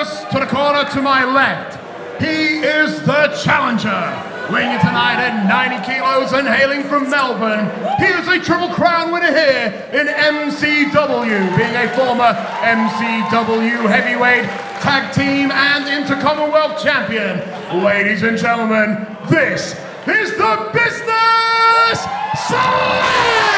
First, to the corner to my left, he is the challenger. Weighing in tonight at 90 kilos and hailing from Melbourne, he is a Triple Crown winner here in MCW, being a former MCW heavyweight, tag team and Inter-Commonwealth champion. Ladies and gentlemen, this is the Business Slex!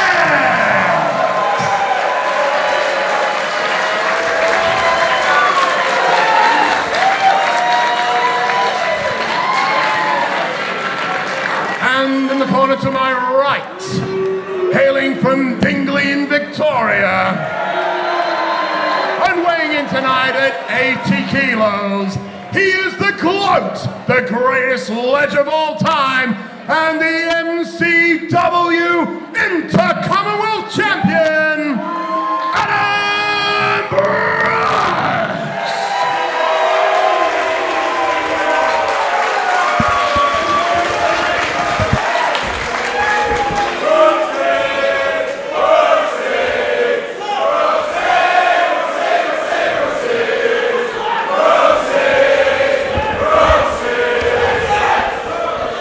And in the corner to my right, hailing from Dingley in Victoria, and weighing in tonight at 80 kilos, he is the GOAT, the greatest ledge of all time, and the MCW Inter-Commonwealth champion, Adam Brooks!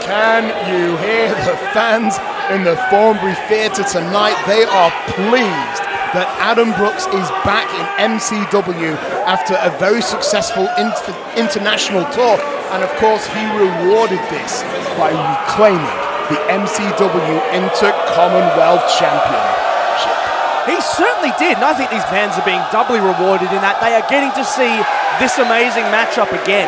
Can you hear the fans in the Thornbury Theatre tonight? They are pleased that Adam Brooks is back in MCW after a very successful international tour. And of course, he rewarded this by reclaiming the MCW Inter-Commonwealth Championship. He certainly did, and I think these fans are being doubly rewarded in that they are getting to see this amazing matchup again.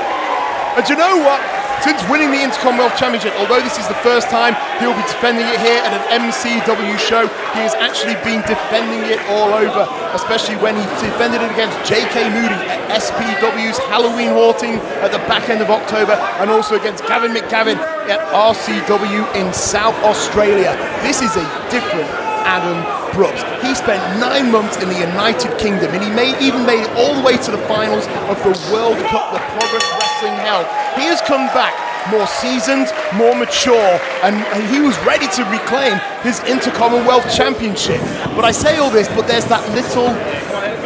And you know what? Since winning the Inter-Commonwealth Championship, although this is the first time he'll be defending it here at an MCW show, he has actually been defending it all over, especially when he defended it against JK Moody at SPW's Halloween Haughting at the back end of October, and also against Gavin McGavin at RCW in South Australia. This is a different Adam Brooks. He spent 9 months in the United Kingdom, and he even made it all the way to the finals of the World Cup that Progress Wrestling held. He has come back more seasoned, more mature, and he was ready to reclaim his Inter-Commonwealth Championship. But I say all this, but there's that little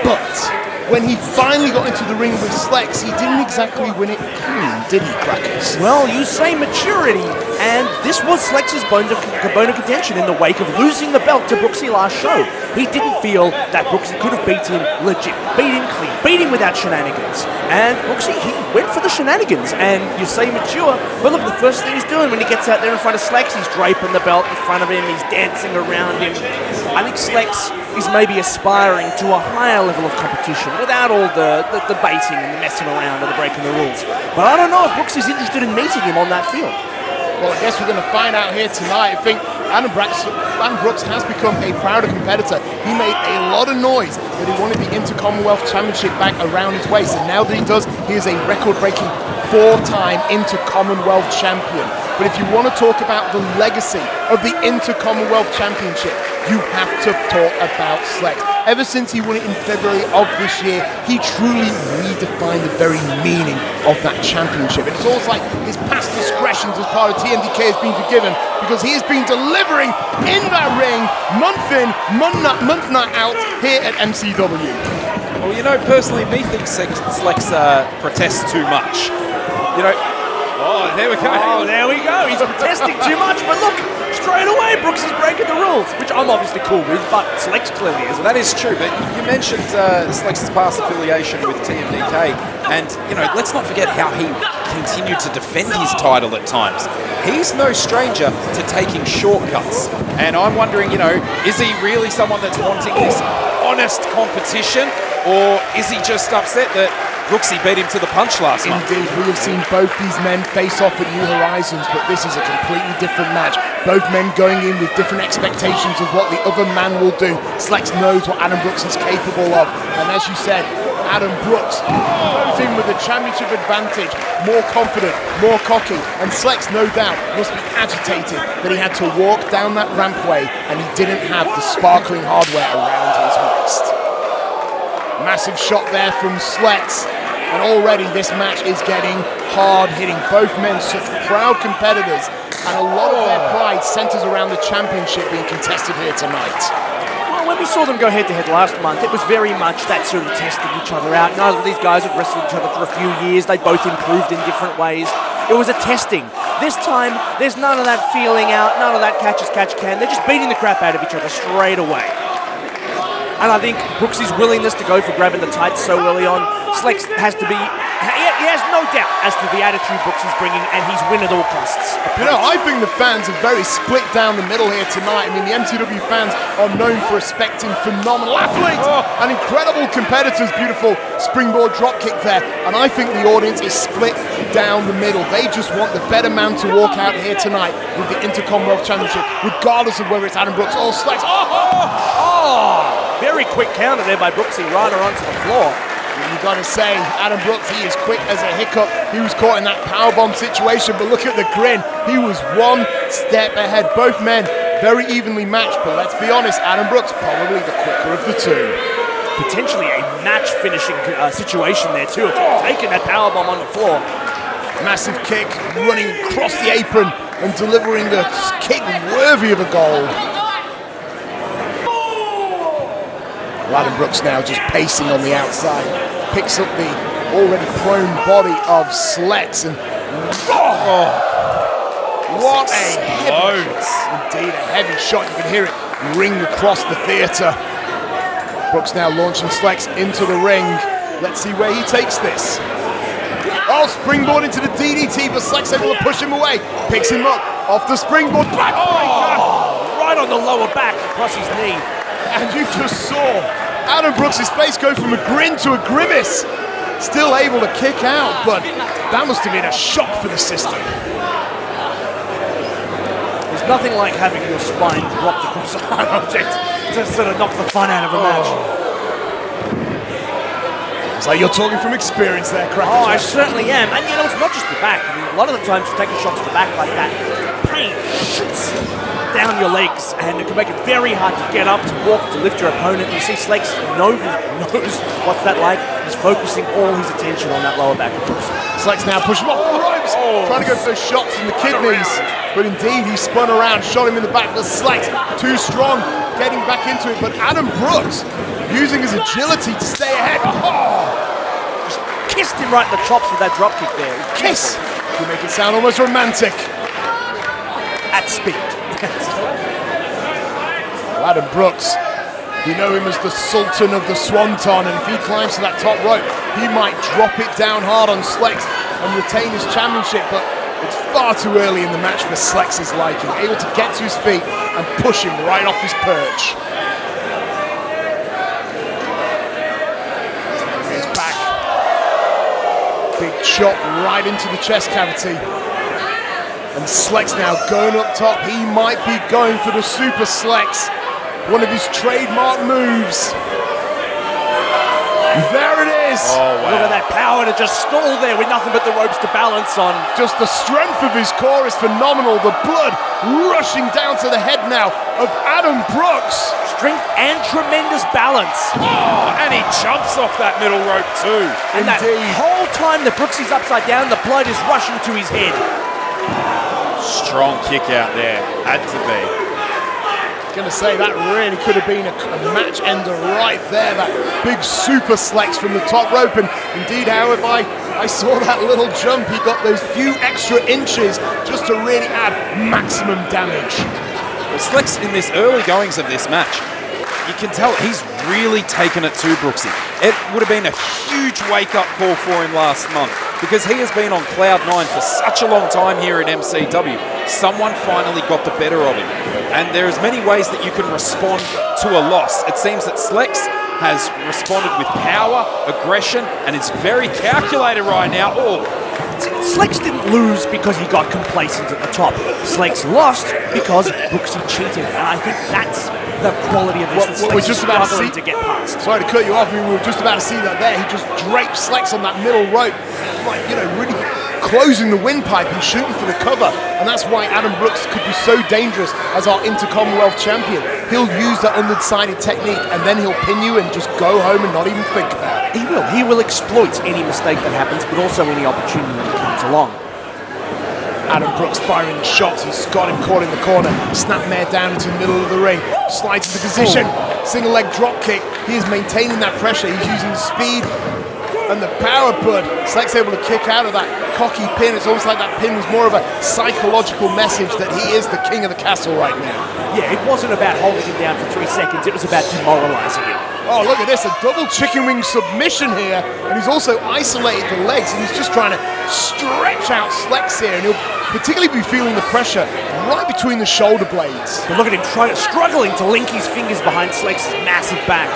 but. When he finally got into the ring with Slex, he didn't exactly win it clean, did he, Crackers? Well, you say maturity, and this was Slex's bone of contention in the wake of losing the belt to Brooksy last show. He didn't feel that Brooksy could have beat him legit, beat him clean, beat him without shenanigans. And Brooksy, he went for the shenanigans, and you say mature, but look, the first thing he's doing when he gets out there in front of Slex, he's draping the belt in front of him, he's dancing around him. I think Slex is maybe aspiring to a higher level of competition without all the baiting and the messing around and the breaking the rules. But I don't know if Brooks is interested in meeting him on that field. Well, I guess we're going to find out here tonight. I think Adam Brooks has become a prouder competitor. He made a lot of noise that he wanted the Inter-Commonwealth Championship back around his waist, and now that he does, he is a record-breaking 4-time Inter-Commonwealth champion. But if you want to talk about the legacy of the Inter-Commonwealth Championship, you have to talk about Slex. Ever since he won it in February of this year, he truly redefined the very meaning of that championship. And it's almost like his past discretions as part of TMDK has been forgiven, because he has been delivering in that ring month in, month not out here at MCW. Well, you know, personally, me thinks Slex protests too much. You know, oh, there we go. Oh, there we go. He's protesting too much, but look, straight away, Brooks is breaking the rules, which I'm obviously cool with, but Slex clearly isn't. That is true, but you mentioned Slex's past affiliation with TMDK, and, you know, let's not forget how he continued to defend his title at times. He's no stranger to taking shortcuts, and I'm wondering, you know, is he really someone that's wanting this honest competition, or is he just upset that Brooksy beat him to the punch last month? Indeed, we have seen both these men face off at New Horizons, but this is a completely different match. Both men going in with different expectations of what the other man will do. Slex knows what Adam Brooks is capable of, and as you said, Adam Brooks goes in with the championship advantage, more confident, more cocky, and Slex, no doubt, must be agitated that he had to walk down that rampway and he didn't have the sparkling hardware around his waist. Massive shot there from Slex. And already this match is getting hard-hitting. Both men such proud competitors, and a lot of their pride centers around the championship being contested here tonight. Well, when we saw them go head-to-head last month, it was very much that sort of testing each other out. Neither of these guys had wrestled each other for a few years. They both improved in different ways. It was a testing. This time, there's none of that feeling out, none of that catch-as-catch-can. They're just beating the crap out of each other straight away. And I think Brooksy's willingness to go for grabbing the tights so early on, Slex has to be, he has no doubt as to the attitude Brooksy's bringing, and he's win at all costs. You know, I think the fans are very split down the middle here tonight. I mean, the MCW fans are known for respecting phenomenal athletes and incredible competitors. Beautiful springboard dropkick there. And I think the audience is split down the middle. They just want the better man to walk out here tonight with the Intercommonwealth Championship, regardless of whether it's Adam Brooks or Slex. Very quick counter there by Brooksy, right onto the floor. You got to say, Adam Brooks, he is quick as a hiccup. He was caught in that powerbomb situation, but look at the grin. He was one step ahead. Both men very evenly matched, but let's be honest, Adam Brooks probably the quicker of the two. Potentially a match-finishing situation there too, if you're taking that powerbomb on the floor. Massive kick, running across the apron and delivering a kick worthy of a goal. Adam Brooks now just pacing on the outside, picks up the already prone body of Slex, and what a heavy, indeed a heavy shot. You can hear it ring across the theatre. Brooks now launching Slex into the ring. Let's see where he takes this. Oh, springboard into the DDT, but Slex able to push him away. Picks him up off the springboard. Right on the lower back across his knee. And you just saw Adam Brooks' face go from a grin to a grimace. Still able to kick out, but that must have been a shock for the system. There's nothing like having your spine dropped across a hard object to sort of knock the fun out of a match. It's like you're talking from experience there, Cracker. Oh, I certainly am. And you know, it's not just the back. I mean, a lot of the times you take a shot to the back like that, pain shoots down your legs, and it can make it very hard to get up, to walk, to lift your opponent. You see Slex knows what's that like. He's focusing all his attention on that lower back. Slex now pushing him off the ropes, trying to go for those shots in the kidneys. But indeed, he spun around, shot him in the back. But Slex, too strong, getting back into it. But Adam Brooks, using his agility to stay ahead. Just kissed him right in the chops with that dropkick there. Kiss! You make it sound almost romantic. At speed. Adam Brooks, we know him as the Sultan of the Swanton, and if he climbs to that top rope, he might drop it down hard on Slex and retain his championship, but it's far too early in the match for Slex's liking, able to get to his feet and push him right off his perch. He's back. Big chop right into the chest cavity. And Slex now going up top. He might be going for the Super Slex, one of his trademark moves. There it is. Oh, wow. Look at that power to just stall there with nothing but the ropes to balance on. Just the strength of his core is phenomenal. The blood rushing down to the head now of Adam Brooks. Strength and tremendous balance. Oh, and he jumps off that middle rope too. And that whole time that Brooks is upside down, the blood is rushing to his head. Strong kick out there, had to be. Gonna say that really could have been a match ender right there. That big Super Slex from the top rope, and indeed, however, I saw that little jump. He got those few extra inches just to really add maximum damage. Well, Slex in this early goings of this match, you can tell he's really taken it to Brooksy. It would have been a huge wake-up call for him last month because he has been on cloud nine for such a long time here at MCW. Someone finally got the better of him. And there's many ways that you can respond to a loss. It seems that Slex has responded with power, aggression, and is very calculated right now. Oh. Slex didn't lose because he got complacent at the top. Slex lost because Brooksy cheated, and I think that's the quality of this. What we're just about to see to get past. Sorry to cut you off. We were just about to see that there. He just draped Slex on that middle rope, like, you know, really closing the windpipe and shooting for the cover. And that's why Adam Brooks could be so dangerous as our Intercommonwealth champion. He'll use that undecided technique, and then he'll pin you and just go home and not even think about it. He will exploit any mistake that happens, but also any opportunity that comes along. Adam Brooks firing the shots. He's got him caught in the corner. Snapmare down into the middle of the ring. Slides into position. Single leg drop kick. He is maintaining that pressure. He's using the speed and the power, but Slex able to kick out of that cocky pin. It's almost like that pin was more of a psychological message that he is the king of the castle right now. Yeah, it wasn't about holding him down for 3 seconds. It was about demoralizing him. Oh, look at this, a double chicken wing submission here, and he's also isolated the legs, and he's just trying to stretch out Slex here, and he'll particularly be feeling the pressure right between the shoulder blades. But look at him struggling to link his fingers behind Slex's massive back.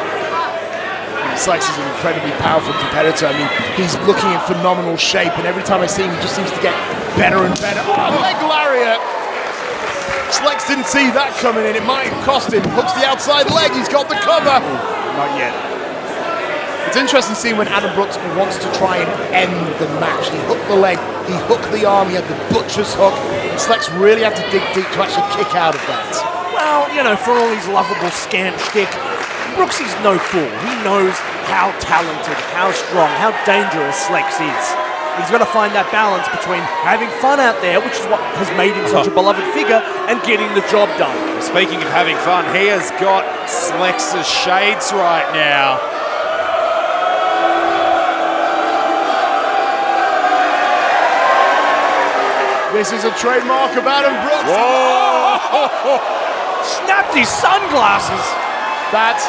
Slex is an incredibly powerful competitor. I mean, he's looking in phenomenal shape, and every time I see him, he just seems to get better and better. Oh, leg lariat! Slex didn't see that coming in. It might have cost him. Hooks the outside leg. He's got the cover. Not yet. It's interesting seeing when Adam Brooks wants to try and end the match. He hooked the leg, he hooked the arm, he had the butcher's hook. And Slex really had to dig deep to actually kick out of that. Well, you know, for all his lovable scam shtick, Brooksy's no fool. He knows how talented, how strong, how dangerous Slex is. He's got to find that balance between having fun out there, which is what has made him such a beloved figure, and getting the job done. Speaking of having fun, he has got Slex's shades right now. This is a trademark of Adam Brooks. Whoa! Snapped his sunglasses. That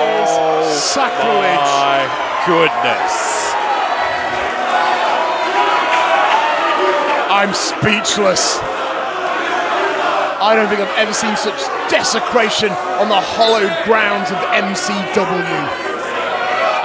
is sacrilege. My goodness. I'm speechless. I don't think I've ever seen such desecration on the hollowed grounds of MCW.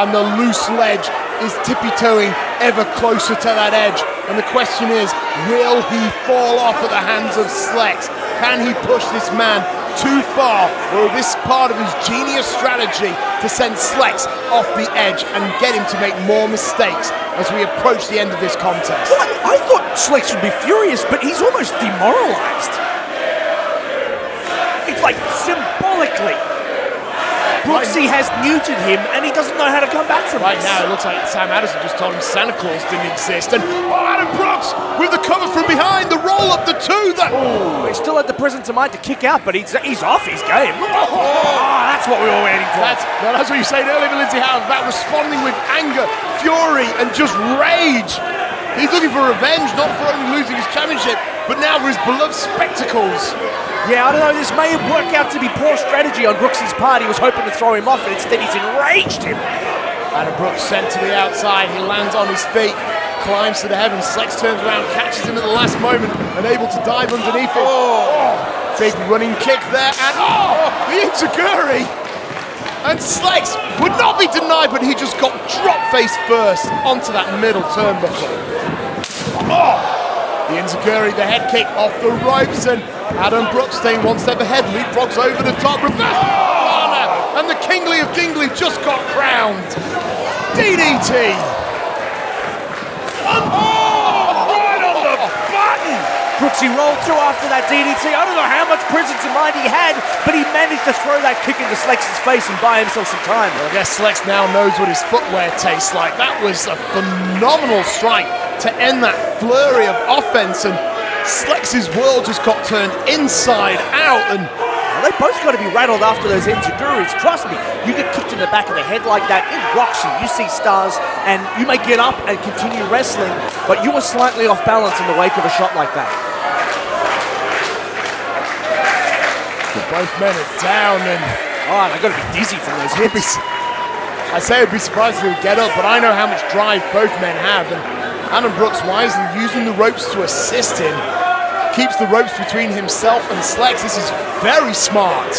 And the loose ledge is tippy-toeing ever closer to that edge. And the question is, will he fall off at the hands of Slex? Can he push this man too far, or this part of his genius strategy to send Slex off the edge and get him to make more mistakes as we approach the end of this contest? Well, I thought Slex would be furious, but he's almost demoralized. It's like symbolically. Brooksy has neutered him, and he doesn't know how to come back from Right this. now, it looks like Sam Addison just told him Santa Claus didn't exist. And Adam Brooks with the cover from behind, the roll up, the two. He still had the presence of mind to kick out, but he's off his game. That's what we were waiting for. That's what you said earlier, Lindsay Howe, about responding with anger, fury, and just rage. He's looking for revenge, not for only losing his championship, but now for his beloved spectacles. Yeah, I don't know, this may have worked out to be poor strategy on Brooksy's part. He was hoping to throw him off, and instead he's enraged him. Adam Brooks sent to the outside. He lands on his feet, climbs to the heavens. Slex turns around, catches him at the last moment, and able to dive underneath him. Big running kick there, and the Enziguri! And Slex would not be denied, but he just got drop face first onto that middle turnbuckle. The Enziguri, the head kick off the ropes, and Adam Brooks staying one step ahead, leapfrogs over the top, reverse Lana, and the Kingly of Dingley just got crowned. DDT! Right on the button! Brooksy rolled through after that DDT. I don't know how much presence of mind he had, but he managed to throw that kick into Slex's face and buy himself some time. Well, I guess Slex now knows what his footwear tastes like. That was a phenomenal strike to end that flurry of offense, and Slex's world just got turned inside out. And they both got to be rattled after those Enziguris. Trust me, you get kicked in the back of the head like that, it rocks you. You see stars, and you may get up and continue wrestling, but you were slightly off balance in the wake of a shot like that. both men are down, and they've got to be dizzy from those hits. I say I'd be surprised if they would get up, but I know how much drive both men have, and Adam Brooks wisely using the ropes to assist him. Keeps the ropes between himself and Slex. This is very smart.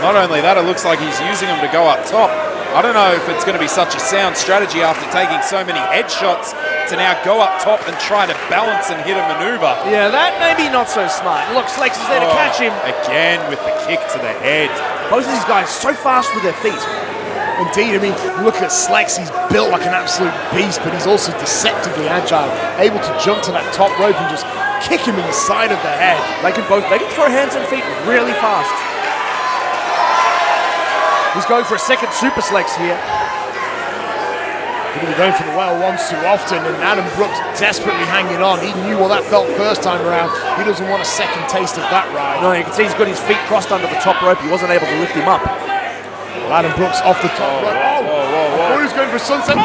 Not only that, it looks like he's using them to go up top. I don't know if it's going to be such a sound strategy after taking so many headshots to now go up top and try to balance and hit a maneuver. Yeah, that may be not so smart. Look, Slex is there to catch him. Again with the kick to the head. Both of these guys so fast with their feet. Indeed, I mean, look at Slex. He's built like an absolute beast, but he's also deceptively agile, able to jump to that top rope and just kick him in the side of the head. They can throw hands and feet really fast. He's going for a second super Slex here. He was going for the well once too often, and Adam Brooks desperately hanging on. He knew what that felt first time around. He doesn't want a second taste of that ride. No, you can see he's got his feet crossed under the top rope. He wasn't able to lift him up. Well, Adam Brooks off the top rope. I thought he was going for a sunset.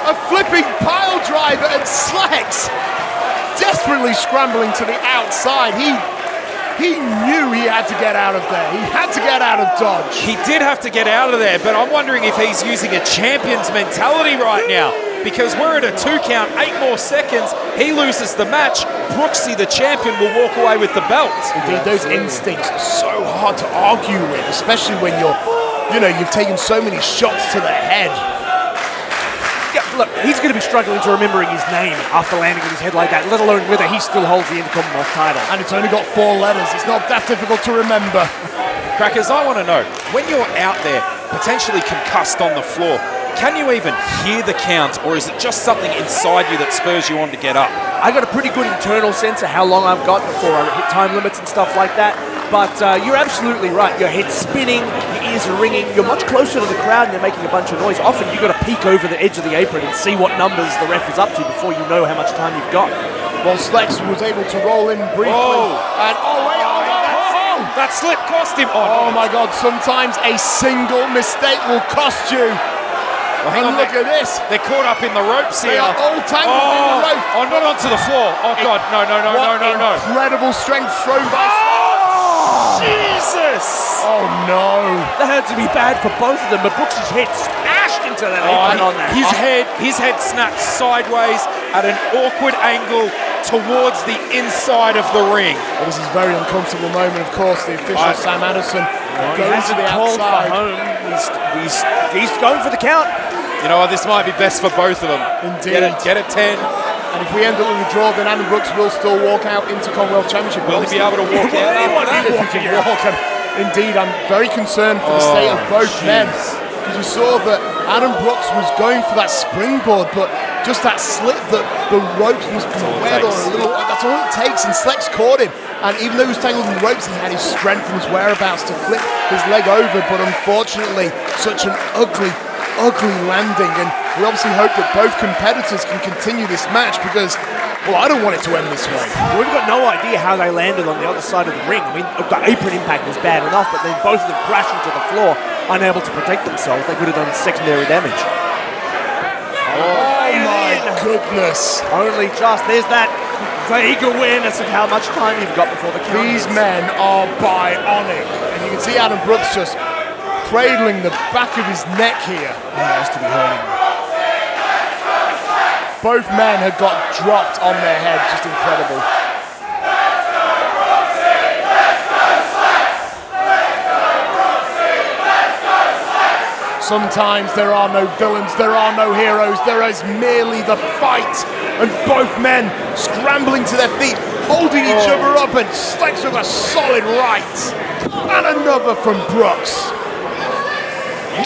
A flipping pile driver, and Slex desperately scrambling to the outside. He knew he had to get out of there. He had to get out of Dodge. He did have to get out of there, but I'm wondering if he's using a champion's mentality right now, because we're at a 2 count, 8 more seconds. He loses the match. Brooksy, the champion, will walk away with the belt. Indeed, those instincts are so hard to argue with, especially when you've taken so many shots to the head. Yeah, look, he's going to be struggling to remembering his name after landing in his head like that, let alone whether he still holds the Intercommonwealth title. And it's only got 4 letters. It's not that difficult to remember. Crackers, I want to know, when you're out there, potentially concussed on the floor, can you even hear the count, or is it just something inside you that spurs you on to get up? I got a pretty good internal sense of how long I've got before I hit time limits and stuff like that. But you're absolutely right. Your head's spinning, your ears are ringing. You're much closer to the crowd and you're making a bunch of noise. Often you've got to peek over the edge of the apron and see what numbers the ref is up to before you know how much time you've got. Well, Slex was able to roll in briefly. And that slip cost him. Oh my God, sometimes a single mistake will cost you. Well, hang on, look at this. They're caught up in the ropes here. They are all tangled in the rope. Oh, not onto the floor. Oh, God. No. Incredible strength thrown by Jesus! Oh, no. That had to be bad for both of them, but Brooks' head smashed into that apron on that. His head snapped sideways at an awkward angle towards the inside of the ring. Well, this is a very uncomfortable moment, of course. The official, Sam Addison, goes to the outside. He's going for the count. You know what? This might be best for both of them. Indeed. Get a 10. And if we end up with a draw, then Adam Brooks will still walk out into Commonwealth Championship. Will he be able to walk out? Indeed, I'm very concerned for the state of both men. Because you saw that Adam Brooks was going for that springboard, but just that slip, that the ropes must be wet or a little. That's all it takes, and Slex caught him. And even though he was tangled in the ropes, he had his strength and his whereabouts to flip his leg over. But unfortunately, such an ugly landing. And we obviously hope that both competitors can continue this match because, well, I don't want it to end this way. We've got no idea how they landed on the other side of the ring. I mean, the apron impact was bad enough, but then both of them crashing to the floor, unable to protect themselves. They could have done secondary damage. Oh my goodness. Only just. There's that vague awareness of how much time you've got before the count. These men are bionic. And you can see Adam Brooks just cradling the back of his neck here. He has to be hurting. Both men had got dropped on their head. Just incredible. Sometimes there are no villains, there are no heroes, there is merely the fight. And both men scrambling to their feet, holding each other up, and Slex with a solid right. And another from Brooks.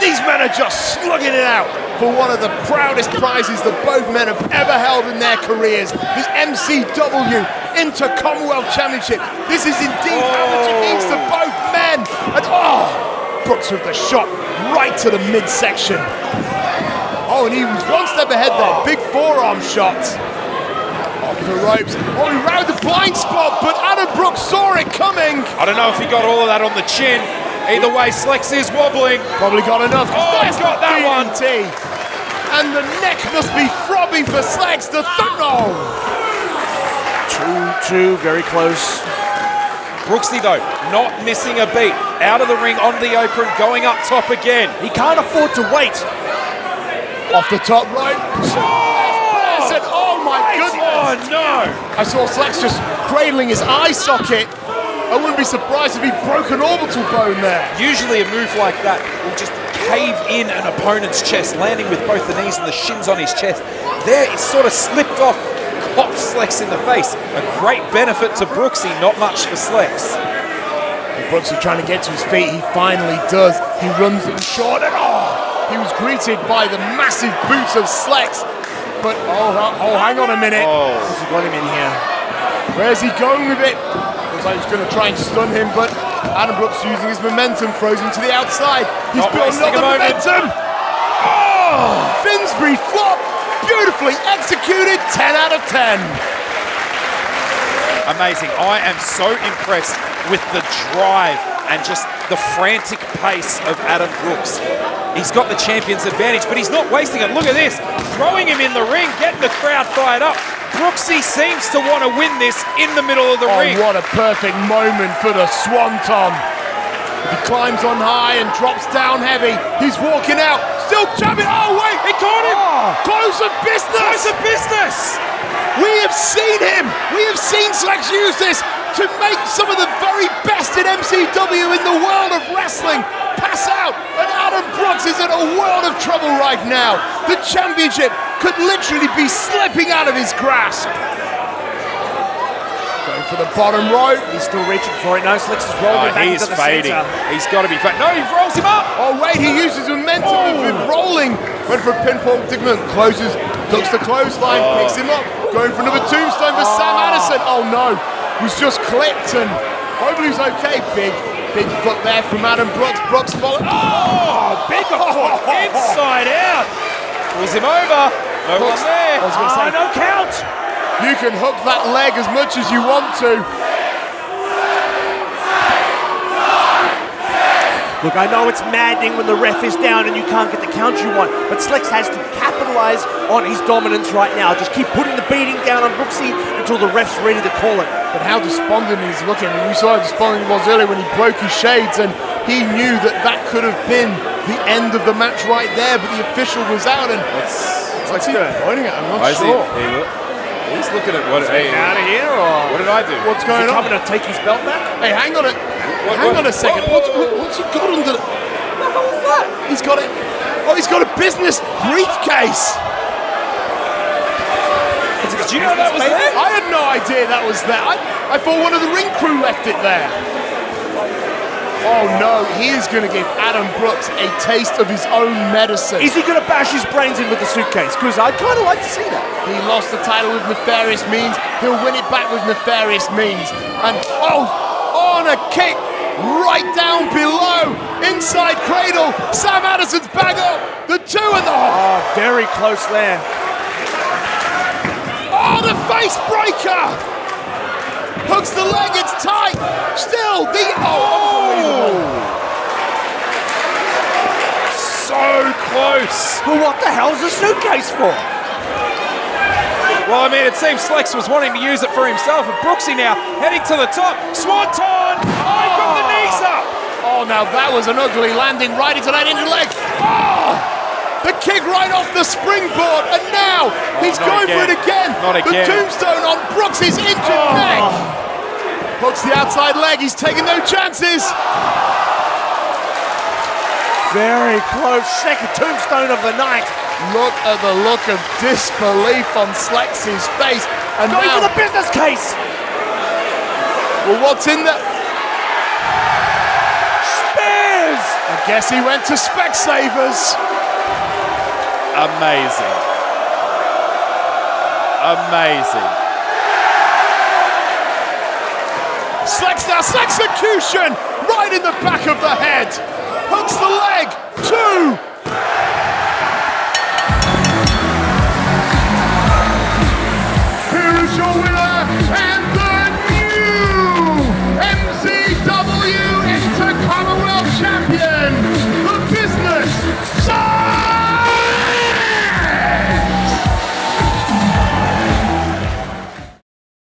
These men are just slugging it out for one of the proudest prizes that both men have ever held in their careers, the MCW Inter-Commonwealth Championship. This is indeed how much it means to both men. And Brooks with the shot right to the midsection. Oh, and he was one step ahead there. Big forearm shot. Off the ropes. Oh, he rounded the blind spot, but Adam Brooks saw it coming. I don't know if he got all of that on the chin. Either way, Slex is wobbling. Probably got enough. Oh, he's got that one. And the neck must be throbbing for Slex. The thumb. 2-2, very close. Brooksy, though, not missing a beat. Out of the ring, on the apron, going up top again. He can't afford to wait. Off the top right. Oh my goodness. Oh no. I saw Slex just cradling his eye socket. I wouldn't be surprised if he broke an orbital bone there. Usually a move like that will just cave in an opponent's chest, landing with both the knees and the shins on his chest. There, it sort of slipped off, caught Slex in the face. A great benefit to Brooksy, not much for Slex. Brooks is trying to get to his feet. He finally does. He runs in short and he was greeted by the massive boots of Slex. But hang on a minute. He's got him in here. Where's he going with it? Looks like he's going to try and stun him, but Adam Brooks using his momentum throws him to the outside. He's building up the momentum. Finsbury flop, beautifully executed, 10 out of 10. Amazing. I am so impressed with the drive and just the frantic pace of Adam Brooks. He's got the champion's advantage, but he's not wasting it. Look at this. Throwing him in the ring, getting the crowd fired up. Brooksy seems to want to win this in the middle of the ring. What a perfect moment for the Swanton. If he climbs on high and drops down heavy, he's walking out. Still champion. Oh, wait. He caught him. Close of business. Close of business. We have seen him. We have seen Slex use this to make some of the very best in MCW in the world of wrestling pass out. And Adam Brooks is in a world of trouble right now. The championship could literally be slipping out of his grasp. Going for the bottom rope. He's still reaching for it. No, Slex is rolling back He into is the fading. center. He's got to be fading. No, he rolls him up. Oh, wait, he uses momentum with him rolling. Went for a pinfall predicament, closes, ducks the clothesline, picks him up. Going for another tombstone for Sam Addison. Oh, no. Was just clipped and hopefully he's okay. Big foot there from Adam Brooks. Brooks followed. Oh, Big foot inside out. Pulls him over. No one there. I was going to say, no count. you can hook that leg as much as you want to. Look, I know it's maddening when the ref is down and you can't get the count you want, but Slex has to capitalize on his dominance right now. Just keep putting the beating down on Brooksy until the ref's ready to call it. But how despondent he's looking. We saw how despondent he was earlier when he broke his shades, and he knew that that could have been the end of the match right there, but the official was out, and what's he pointing at? I'm not sure. He's looking at what. Hey, Out of here, or what did I do? What's going on? coming to take his belt back? Hey, hang on a second. What's he got under the... What was that? He's got it. Oh, he's got a business briefcase. Did you know that was there? I had no idea that was there. I thought one of the ring crew left it there. Oh no, he is going to give Adam Brooks a taste of his own medicine. Is he going to bash his brains in with the suitcase? Because I'd kind of like to see that. He lost the title with nefarious means. He'll win it back with nefarious means. And on a kick right down below, inside cradle. Sam Addison's back up. The two and the... Oh, very close there. Oh, the face breaker! Hooks the leg, it's tight. Still, the... Oh, unbelievable. So close. Well, what the hell's the suitcase for? Well, I mean, it seems Slex was wanting to use it for himself, and Brooksy now heading to the top. Swanton! Oh, he got the knees up. Oh, now that was an ugly landing right into that injured leg. Oh! The kick right off the springboard, and now he's going for it again. Not again. The tombstone on Brooks' injured neck. Hooks the outside leg, he's taking no chances. Very close. Second tombstone of the night. Look at the look of disbelief on Slex's face. And Going now, for the business case. well, what's in there? Spears. I guess he went to Specsavers. Amazing. Amazing. Slex now, Slexecution! Right in the back of the head. Hooks the leg. 2,